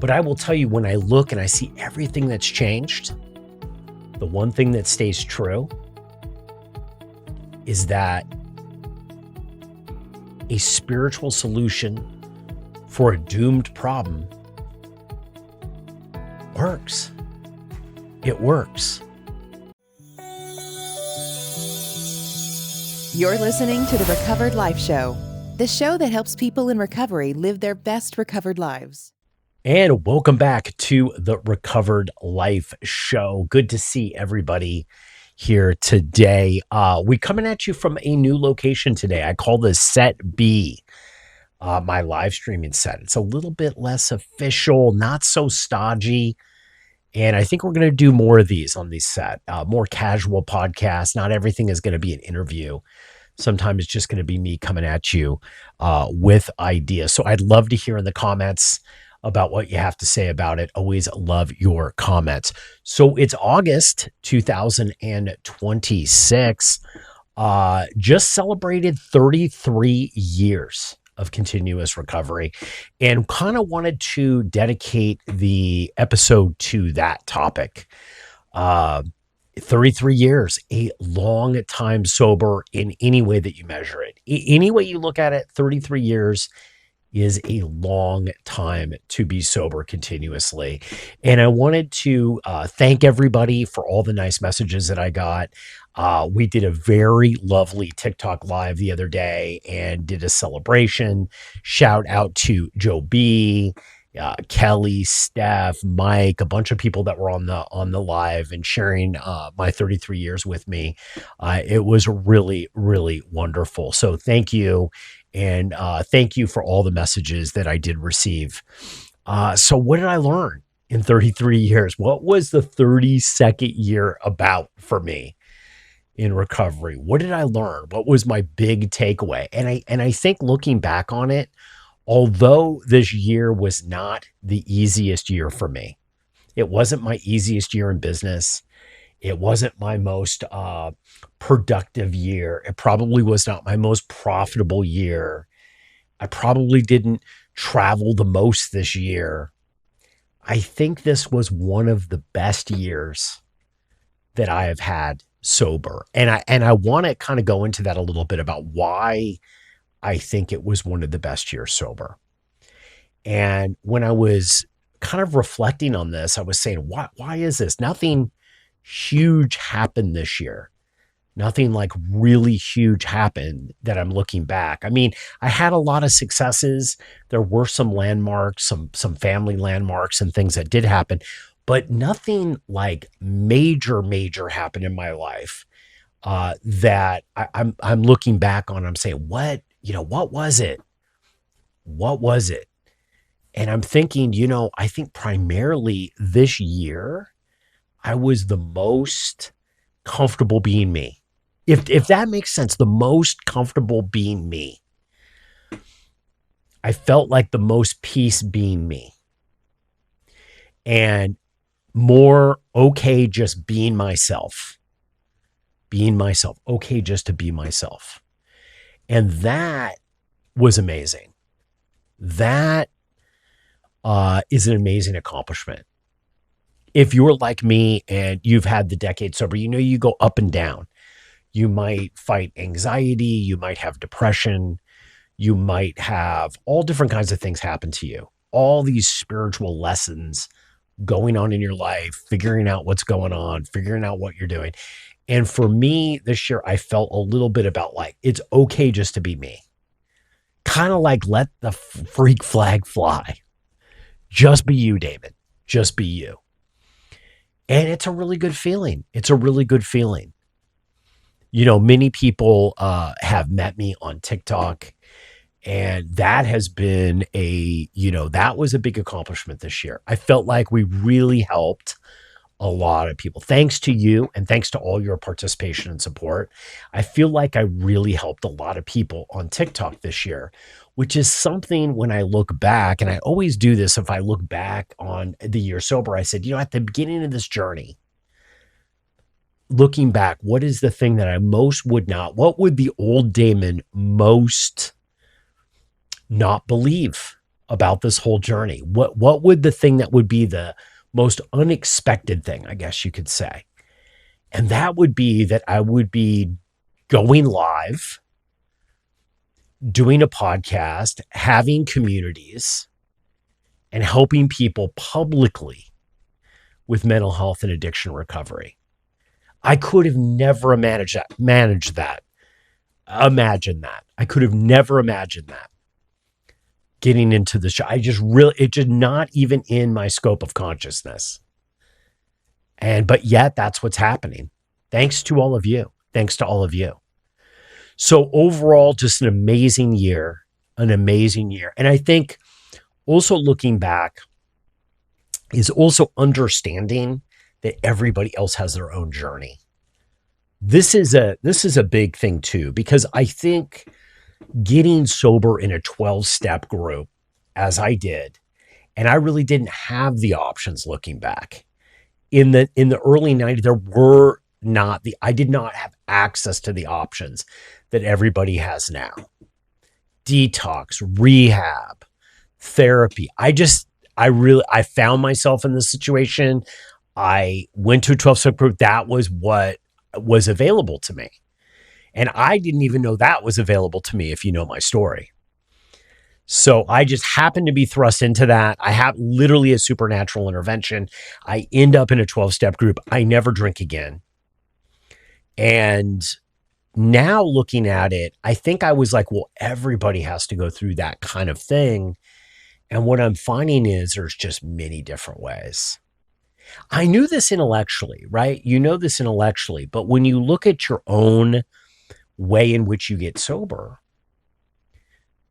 But I will tell you, when I look and I see everything that's changed, the one thing that stays true is that a spiritual solution for a doomed problem works. It works. You're listening to the Recovered Life Show, the show that helps people in recovery live their best recovered lives. And welcome back to the Recovered Life Show. Good to see everybody here today. We coming at you from a new location today. I call this Set B, my live streaming set. It's a little bit less official, not so stodgy. And I think we're going to do more of these on these set, more casual podcasts. Not everything is going to be an interview. Sometimes it's just going to be me coming at you with ideas. So I'd love to hear in the comments about what you have to say about it. Always love your comments. So it's August 2026. Just celebrated 33 years of continuous recovery, and kind of wanted to dedicate the episode to that topic. 33 years, a long time sober in any way that you measure it. Any way you look at it, 33 years is a long time to be sober continuously. And I wanted to thank everybody for all the nice messages that I got. We did a very lovely TikTok live the other day and did a celebration. Shout out to Joe B, Kelly, Steph, Mike, a bunch of people that were on the live and sharing my 33 years with me. It was really, really wonderful. So thank you. And thank you for all the messages that I did receive. So what did I learn in 33 years? What was the 32nd year about for me in recovery? What did I learn? What was my big takeaway? And I think looking back on it, although this year was not the easiest year for me, it wasn't my easiest year in business. It wasn't my most productive year. It probably was not my most profitable year. I probably didn't travel the most this year. I think this was one of the best years that I have had sober. And I want to kind of go into that a little bit about why I think it was one of the best years sober. And when I was kind of reflecting on this, I was saying, why is this? Nothing huge happened this year. Nothing like really huge happened that I'm looking back. I mean, I had a lot of successes. There were some landmarks, some family landmarks and things that did happen, but nothing like major happened in my life that I'm looking back on. I'm saying, what was it? What was it? And I'm thinking, I think primarily this year, I was the most comfortable being me. If that makes sense, the most comfortable being me. I felt like the most peace being me. And more okay just being myself. Being myself. Okay just to be myself. And that was amazing. That is an amazing accomplishment. If you're like me and you've had the decade sober, you go up and down. You might fight anxiety. You might have depression. You might have all different kinds of things happen to you. All these spiritual lessons going on in your life, figuring out what's going on, figuring out what you're doing. And for me this year, I felt a little bit about like, it's okay just to be me. Kind of like let the freak flag fly. Just be you, Damon. Just be you. And it's a really good feeling. It's a really good feeling. Many people have met me on TikTok, and that has been that was a big accomplishment this year. I felt like we really helped a lot of people. Thanks to you and thanks to all your participation and support. I feel like I really helped a lot of people on TikTok this year, which is something when I look back, and I always do this if I look back on the year sober, I said, at the beginning of this journey, looking back, what is the thing that I most what would the old Damon most not believe about this whole journey? What would the thing that would be the most unexpected thing, I guess you could say? And that would be that I would be going live, doing a podcast, having communities, and helping people publicly with mental health and addiction recovery. I could have never managed that. Imagine that. I could have never imagined that getting into the show. It did not even in my scope of consciousness. But yet that's what's happening. Thanks to all of you. Thanks to all of you. So overall, just an amazing year. And I think also looking back is also understanding that everybody else has their own journey. This is a big thing too, because I think getting sober in a 12-step group, as I did, and I really didn't have the options looking back. In the early 90s, I did not have access to the options that everybody has now. Detox, rehab, therapy. I found myself in this situation. I went to a 12-step group. That was what was available to me. And I didn't even know that was available to me, if you know my story. So I just happened to be thrust into that. I have literally a supernatural intervention. I end up in a 12-step group. I never drink again. And now looking at it, I think I was like, well, everybody has to go through that kind of thing. And what I'm finding is there's just many different ways. I knew this intellectually, right? You know this intellectually, but when you look at your own way in which you get sober,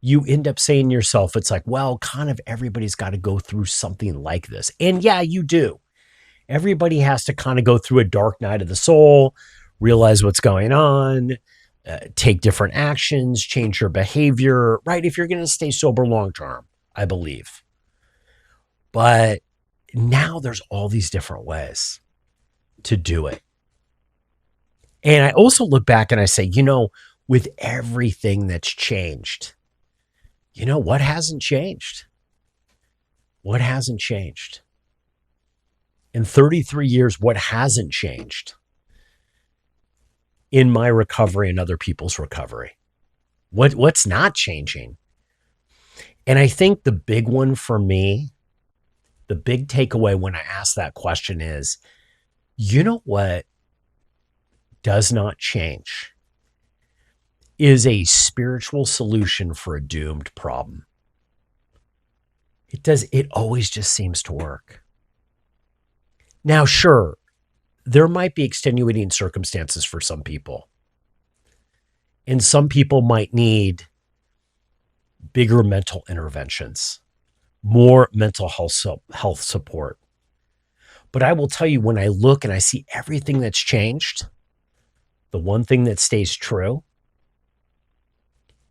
you end up saying to yourself, it's like, well, kind of everybody's got to go through something like this. And yeah, you do. Everybody has to kind of go through a dark night of the soul, realize what's going on, take different actions, change your behavior, right? If you're going to stay sober long term, I believe. But now there's all these different ways to do it. And I also look back and I say, with everything that's changed, what hasn't changed? What hasn't changed? In 33 years, what hasn't changed in my recovery and other people's recovery? What's not changing? And I think the big one for me, the big takeaway when I ask that question is, what does not change is a spiritual solution for a doomed problem. It always just seems to work. Now, sure, there might be extenuating circumstances for some people. And some people might need bigger mental interventions, more mental health support. But I will tell you, when I look and I see everything that's changed, the one thing that stays true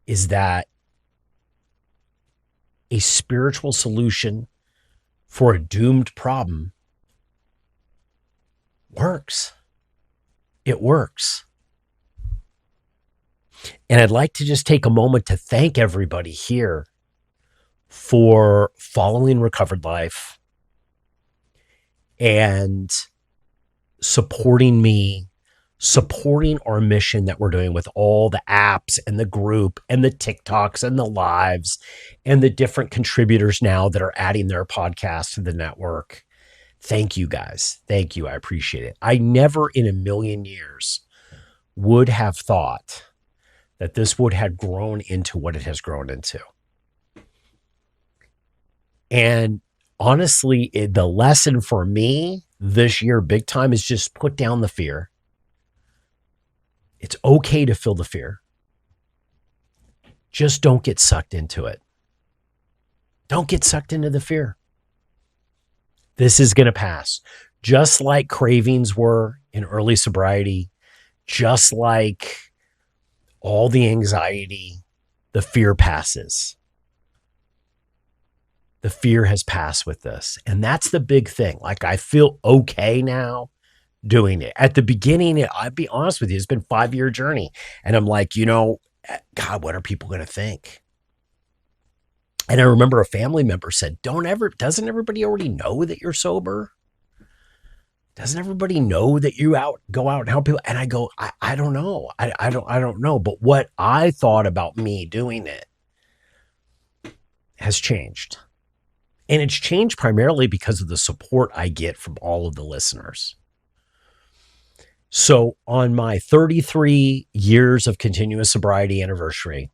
is that a spiritual solution for a doomed problem works. It works. And I'd like to just take a moment to thank everybody here for following Recovered Life and supporting me, supporting our mission that we're doing with all the apps and the group and the TikToks and the lives and the different contributors now that are adding their podcasts to the network. Thank you, guys. Thank you. I appreciate it. I never in a million years would have thought that this would have grown into what it has grown into. And honestly, the lesson for me this year, big time, is just put down the fear. It's okay to feel the fear. Just don't get sucked into it. Don't get sucked into the fear. This is going to pass. Just like cravings were in early sobriety, just like all the anxiety, the fear passes. The fear has passed with this. And that's the big thing. Like, I feel okay now doing it. At the beginning, I'd be honest with you, it's been a 5-year journey. And I'm like, God, what are people going to think? And I remember a family member said, doesn't everybody already know that you're sober? Doesn't everybody know that you go out and help people? And I go, I don't know. I don't know. But what I thought about me doing it has changed. And it's changed primarily because of the support I get from all of the listeners. So on my 33 years of continuous sobriety anniversary,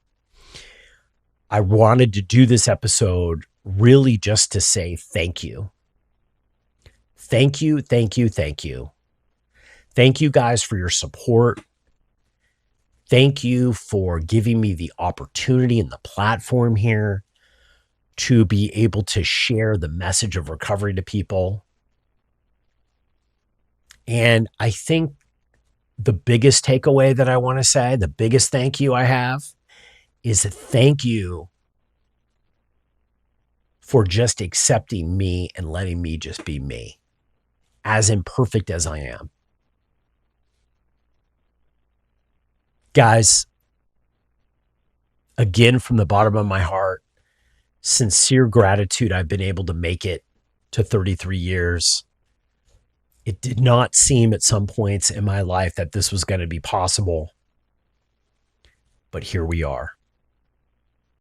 I wanted to do this episode really just to say thank you. Thank you, thank you, thank you. Thank you guys for your support. Thank you for giving me the opportunity and the platform here to be able to share the message of recovery to people. And I think the biggest takeaway that I want to say, the biggest thank you I have, is a thank you for just accepting me and letting me just be me, as imperfect as I am. Guys, again, from the bottom of my heart, sincere gratitude I've been able to make it to 33 years. It did not seem at some points in my life that this was going to be possible, but here we are.